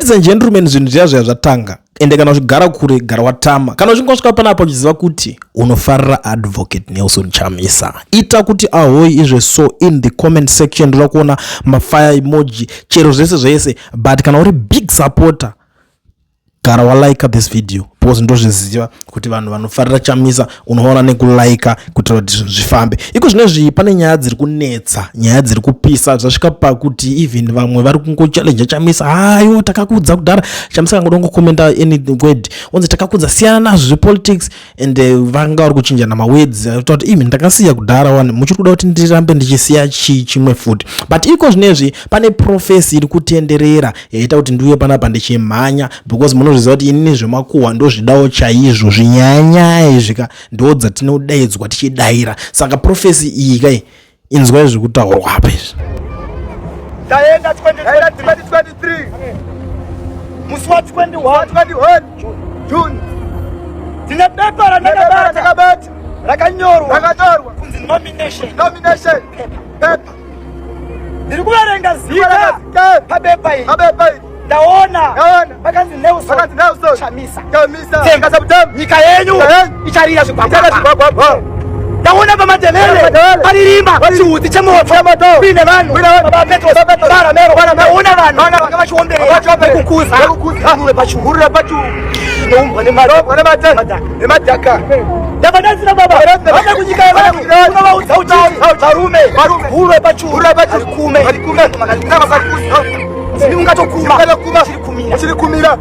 Ladies and gentlemen, zvinhu zviya zvatanga ende kana uchigara kure gara watama kana uchingosvika panapa uchiziva kuti unofarira advocate Nelson Chamisa, ita kuti ahoyi izvo in the comment section. Ndiri kuona mafire emoji chero zvese but kana uri big supporter gara walike this video because ndozviziva kuti vanhu vanofarira Chamisa unoona nekulike kuti zvifambe. Iko zvinezvi pane nyaya dziri kunetsa, nyaya dziri kupisa zvasvika pakuti even vamwe vari kungochallenge Chamisa. Hayo takakudza kudhara Chamisa kangodongo komenta any word onzi takakudza siyana nazvo zvepolitics and vanga vari kuchinja namawords kuti even ndakasiya kudhara one muchiri kuda kuti ndirambe ndichisiya chimwe futi. But iko zvinezvi pane prophecy iri kutenderera yaita kuti ndiuye panapa ndichimhanya because munozviziva kuti inini zvemakuhwa ndozvidawo chaizvo zvinyanya izvika ndo dzatinodaidzwa tichidaira. Saka prophecy iyi kai inzwa zvekutaurwa apa izvi. Taenda 2023 musi wa 21 June tine pepa rakabata rakanyorwa kunzi nomination pepa. Ndiri kuverenga zita papepa iyi ndaona vakanzi Nelson Chamisa tenga sabutamu nyika yenyu icharira zvikwakwa. Ndaona pamatevere paririmba chihuti chemoto kuine vanhu ndaona vanhu vanga vachiomberera kukuza urure pachu noumbwa nemadhaka. Ndavadatsira baba vana kunyika yevanhu unovaudza kuti varume urwe pachu kume chiri kumira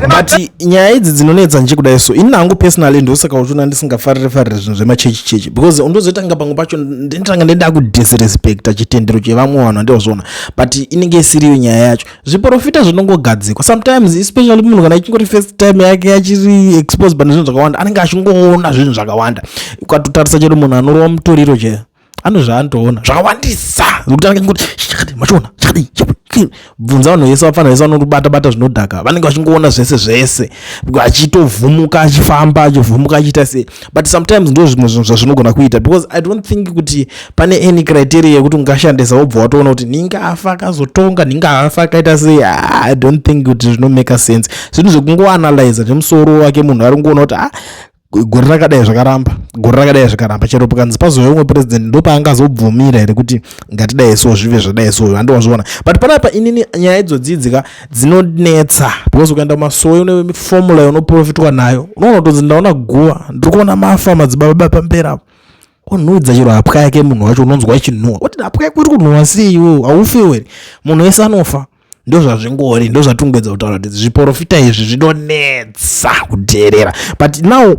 but nyaya idzi dzinonetsa nchikudai so ini nangu personally ndosaka uchona ndisingafarire zvinhu zvemachechi because undozoitanga pamwe pacho ndinotanga ndenda kudisrespecta chitendero chevamwe vanhu andozvona but inenge isiriyo nyaya yacho. Zviprofita zvinongogadzikwa sometimes especially munhu kana ichingori first time yake yachiri exposed pane zvinhu zvakawanda anenge achingoona zvinhu zvakawanda. Ukatotarisa chero munhu anorova mutoriro che ano zvaanotoona zvakawandisa zvokuti anenge ngoti machona bvunza vanhu vese vafana vese vanobata zvinodhaka vanenge vachingoona zvese achitovhumuka achifamba achivhumuka achiita sei. But sometimes ndo zvimwe zvinhu zvazvinogona kuita because I don't think kuti pane any criteria yekuti ungashandisa wobva watoona kuti ninga afa akazotonga ninga afa akaita sei. I don't think kuti zvinomake sense. Zvinhu zvekungoanalyza nemusoro wake munhu ari kungoona kuti gore rakadai zvakaramba chero pakanzi pazouya umwe president ndo paangazobvumira here kuti ngatidai so zvive zvadai so handowazviona. But panapa inini nyaya idzodzidzika dzinonetsa because ukaenda masoyo une formula yonoprofitwa nayo unoona kuti ndaona guwa ndiri kuona mafa madzibaba pambera unodza chero hapwa yake munhu wacho unonzwa ichinhuwa kuti hapwa yake uri kunhuwa sei iwo haufi were munhu wese anofa. Ndo zvazvingori ndo zvatongwedza kutaura kuti zviprofita izvi zvinonetsa kuteerera. But now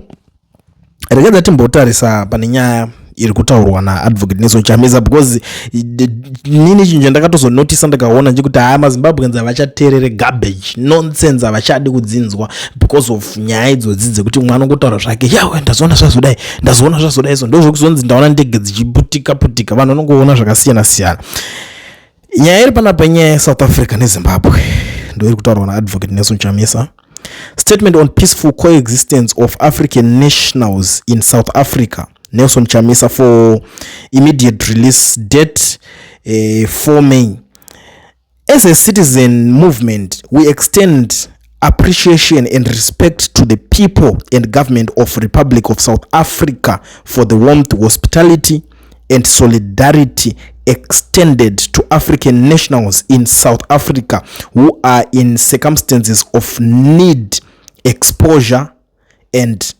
regadza timbotarisa pane nyaya iri kutaurwa naadvocate Nelson Chamisa because nini chinhu chandakatozonotisa ndakaona nchekuti maZimbabweans avachateerere garbage nonsense avachadi kudzinzwa because of nyaya idzodzi dzekuti mwana anongotaura zvake yawe ndazoona zvazodai so ndozvokuzonzi ndaona ndege dzichiputika vanhu vanongoona zvakasiyana. Nyaya iri panapa nyaya yeSouth Africa neZimbabwe ndo iri kutaurwa naadvocate Nelson Chamisa. Statement on peaceful coexistence of African nationals in South Africa. Nelson Chamisa for immediate release date 4 May. As a citizen movement, we extend appreciation and respect to the people and government of Republic of South Africa for the warmth, hospitality and solidarity extended to African nationals in South Africa who are in circumstances of need, exposure and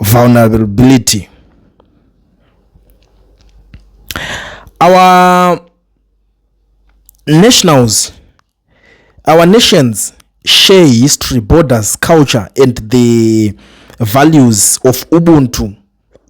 vulnerability. Our nations share history, borders, culture and the values of Ubuntu,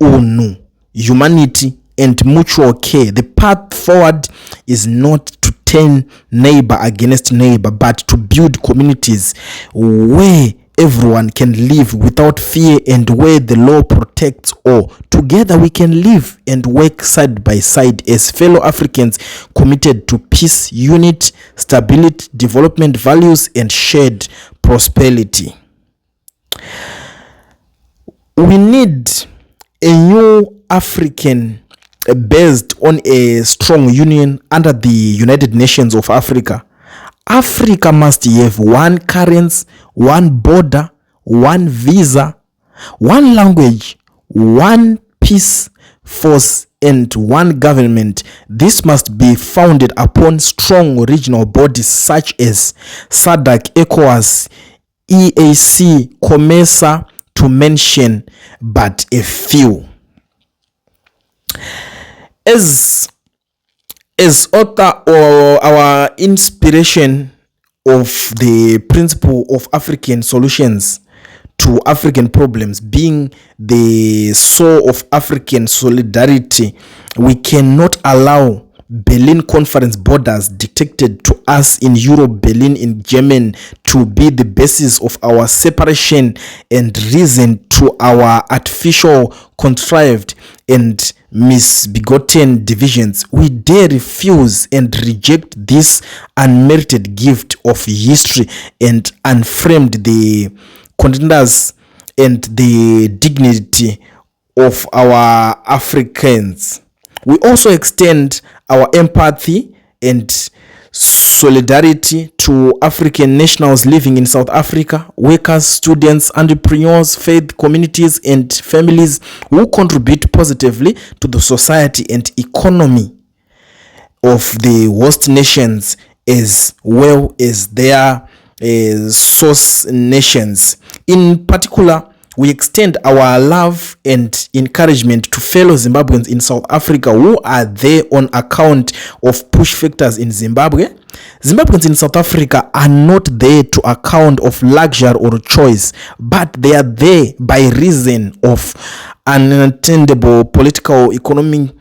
UNU, humanity and mutual care. The path forward is not to turn neighbor against neighbor, but to build communities where everyone can live without fear and where the law protects all. Together we can live and work side by side as fellow Africans committed to peace, unity, stability, development values and shared prosperity. We need a new African based on a strong union under the United Nations of Africa. Africa must have one currency, one border, one visa, one language, one peace force, and one government. This must be founded upon strong regional bodies such as SADC, ECOWAS, EAC, Chamisa, to mention but a few. As author or our inspiration of the principle of African solutions to African problems being the soul of African solidarity, we cannot allow Berlin Conference borders dictated to us in Europe, Berlin in Germany, to be the basis of our separation and reason to our artificial, contrived, and misbegotten divisions. We dare refuse and reject this unmerited gift of history and unframed the contenders and the dignity of our Africans. We also extend our empathy and solidarity to African nationals living in South Africa, workers, students, entrepreneurs, faith communities, and families who contribute positively to the society and economy of the host nations as well as their source nations. In particular, we extend our love and encouragement to fellow Zimbabweans in South Africa who are there on account of push factors in Zimbabwe. Zimbabweans in South Africa are not there to account of luxury or choice, but they are there by reason of unattainable political, economic,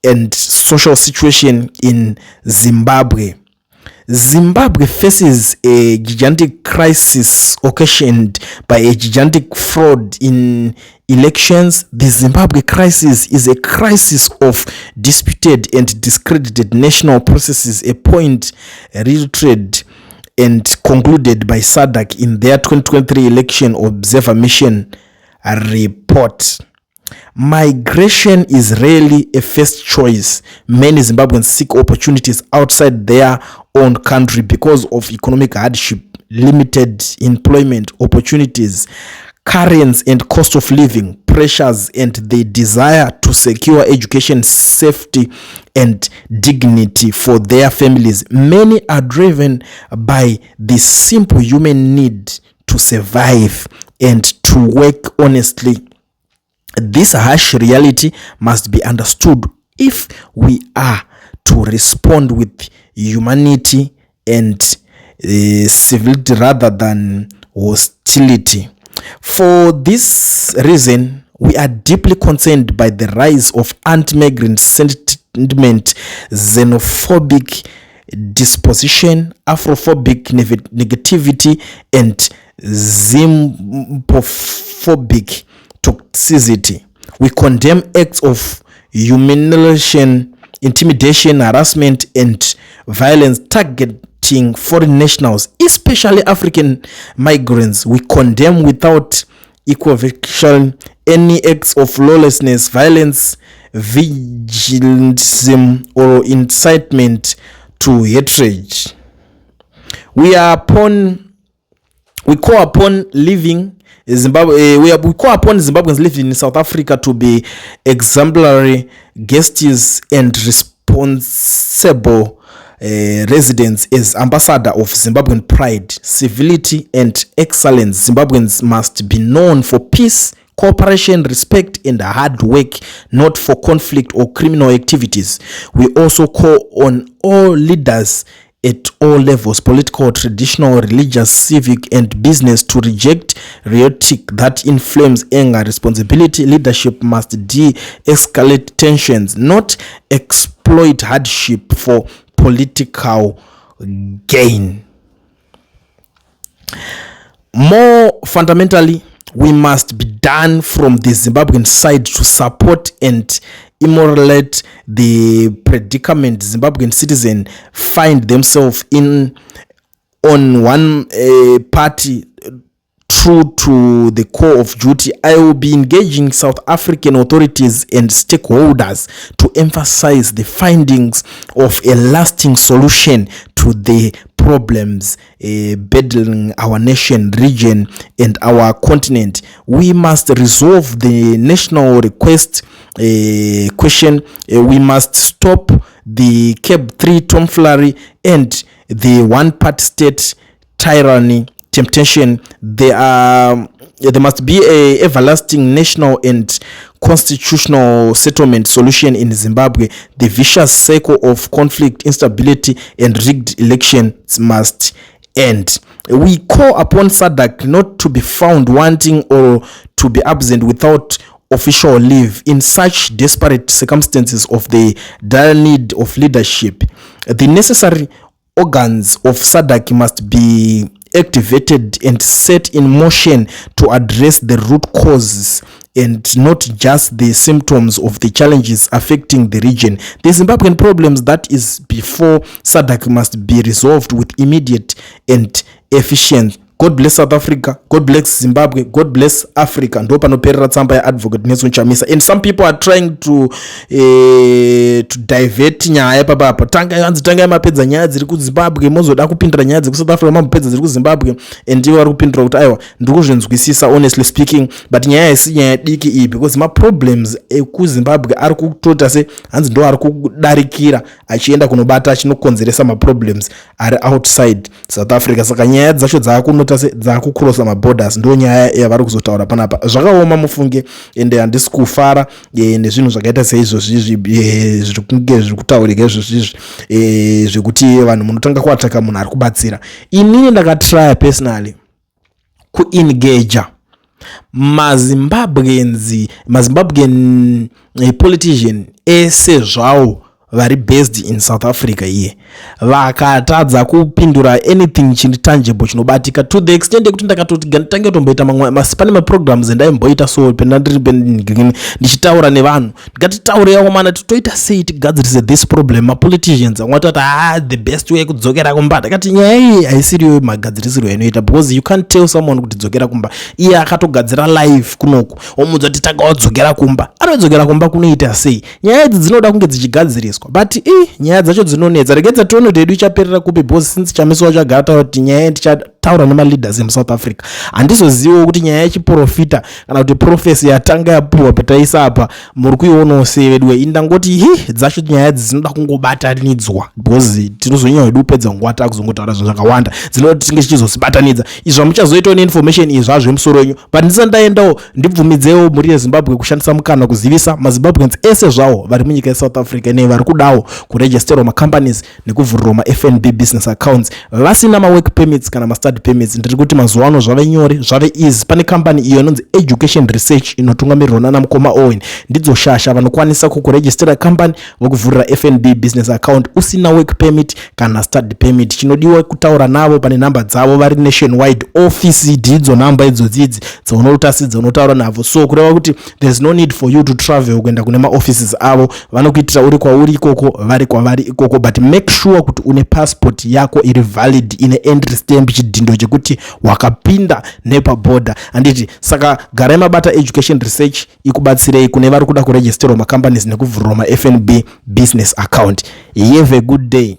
and social situation in Zimbabwe. Zimbabwe faces a gigantic crisis occasioned by a gigantic fraud in elections. The Zimbabwe crisis is a crisis of disputed and discredited national processes, a point reiterated and concluded by SADC in their 2023 election observer mission report. Migration is rarely a first choice. Many Zimbabweans seek opportunities outside their own country because of economic hardship, limited employment opportunities, currency and cost of living pressures, and the desire to secure education, safety, and dignity for their families. Many are driven by the simple human need to survive and to work honestly. This harsh reality must be understood if we are to respond with humanity and civility rather than hostility. For this reason, we are deeply concerned by the rise of anti-migrant sentiment, xenophobic disposition, Afrophobic negativity, and Zimbabwean toxicity. We condemn acts of humiliation, intimidation, harassment, and violence targeting foreign nationals, especially African migrants. We condemn without equivocation any acts of lawlessness, violence, vigilantism, or incitement to hatred. We call upon Zimbabweans living in South Africa to be exemplary guests and responsible residents as ambassador of Zimbabwean pride, civility, and excellence. Zimbabweans must be known for peace, cooperation, respect, and hard work, not for conflict or criminal activities. We also call on all leaders at all levels, political, traditional, religious, civic, and business, to reject rhetoric that inflames anger. Responsibility leadership must de-escalate tensions, not exploit hardship for political gain. More fundamentally, we must be done from the Zimbabwean side to support and immolate the predicament Zimbabwean citizens find themselves in, on one party true to the core of duty, I will be engaging South African authorities and stakeholders to emphasize the findings of a lasting solution to the problems bedeling our nation, region, and our continent. We must resolve the national question. We must stop the Cape 3 tomfoolery and the one-party state tyranny temptation. There must be a everlasting national and constitutional settlement solution in Zimbabwe. The vicious cycle of conflict, instability, and rigged elections must end. We call upon SADC not to be found wanting or to be absent without official leave in such desperate circumstances of the dire need of leadership. The necessary organs of SADC must be activated and set in motion to address the root causes and not just the symptoms of the challenges affecting the region. The Zimbabwean problems that is before SADC must be resolved with immediate and efficient. God bless South Africa, God bless Zimbabwe, God bless Africa. Ndo panoperera tsamba ya advocate Nelson Chamisa. And some people are trying to divert nyaya papa. Tanga mapedza nyaya dziri ku Zimbabwe, mozoda kupindira nyaya dziri ku South Africa, mapedza dziri ku Zimbabwe, and iwo ari kupindira kuti aiwa ndikuzvinzwisisa honestly speaking, but nyaya isi nyaya diki iyi because ma problems ku Zimbabwe ari kutota se hanzi ndo ari kudarikira achienda kunobata achinokonzeresa ma problems ari outside South Africa. Saka nyaya dzacho dzakucrossa maborders ndo nyaya yavari kuzotaura panapa. Zvakaoma mufunge ende handisi kufara nezvinhu zvakaita seizvo zviri kunge zviri kutaurika izvo zvekuti vanhu munotanga kuataka munhu ari kubatsira. Inini ndakatrya personally kuengage Zimbabwean politician ese zvawo vari based in South Africa here vakatadza kupindura anything chiri tangible chinobatika to the extent yekuti ndakatoti ganditange tomboita pane maprograms endaimboita so ndichitaura nevanhu ndikatitaurewo mana toita sei tigadzirise this problem. Mapoliticians vangatoti the best way kudzokera kumba. Ndakati nyaya iyi haisiriyo magadzirisiro inoita because you can't tell someone kuti dzokera kumba. Iye akatogadzira live kunoku omudza kuti takawadzokera kumba, anodzokera kumba kunoita sei? Nyaya idzi dzinoda kunge dzichigadziriswa but nyaya dzacho dzinonetsa. Regedza tono dedu ichaperera kupi because since Chamisa wachagata kuti nyaya ndichataura nemaleaders emuSouth Africa handizoziviwo kuti nyaya yachiprofita kana kuti profesi yatanga yapuhwa pataisa apa muri kuionawo sei veduwe. Indangoti dzacho nyaya idzi dzinoda kungobatanidzwa because tinozonyanya wedu upedza nguva takuzongotaura zvinhu zvakawanda dzinoti tinge tichizozibatanidza. Izvo muchazoitawo neinformation iyi zvazvo emusoro wenyu but ndisandaiendawo ndibvumidzewo muri yeZimbabwe kushandisa mukana kuzivisa maZimbabweans ese zvawo vari munyika yeSouth Africa nevari kudawo kuregisterwa macompanies nekuvhurirwa maFNB business accounts vasina mawork permits kana mastudy permits. Ndiri kuti mazuva ano zvave nyore zvave easy. Pane company iyo inonzi Education Research inotungamirirwa nana Mukoma Owen ndidzo shasha vanokwanisa kukuregistera company vokuvhurira FNB business account usina work permit kana study permit. Chinodiwa kutaura navo pane namba dzavo vari nationwide office ndidzo namba idzodzidzi dzaunotasi unotaura navo. So kureva kuti there's no need for you to travel kuenda kune maoffices avo, vanokuitira uri kwauri ikoko vari kwavari ikoko, but make sure kuti une passport yako iri valid ine entry stamp chidhindo chekuti wakapinda nepaborder. Anditi saka garai mabata Education Research ikubatsirei kune vari kuda kuregisterwa macompanies nekuvhurirwa maFNB business account. Have a good day.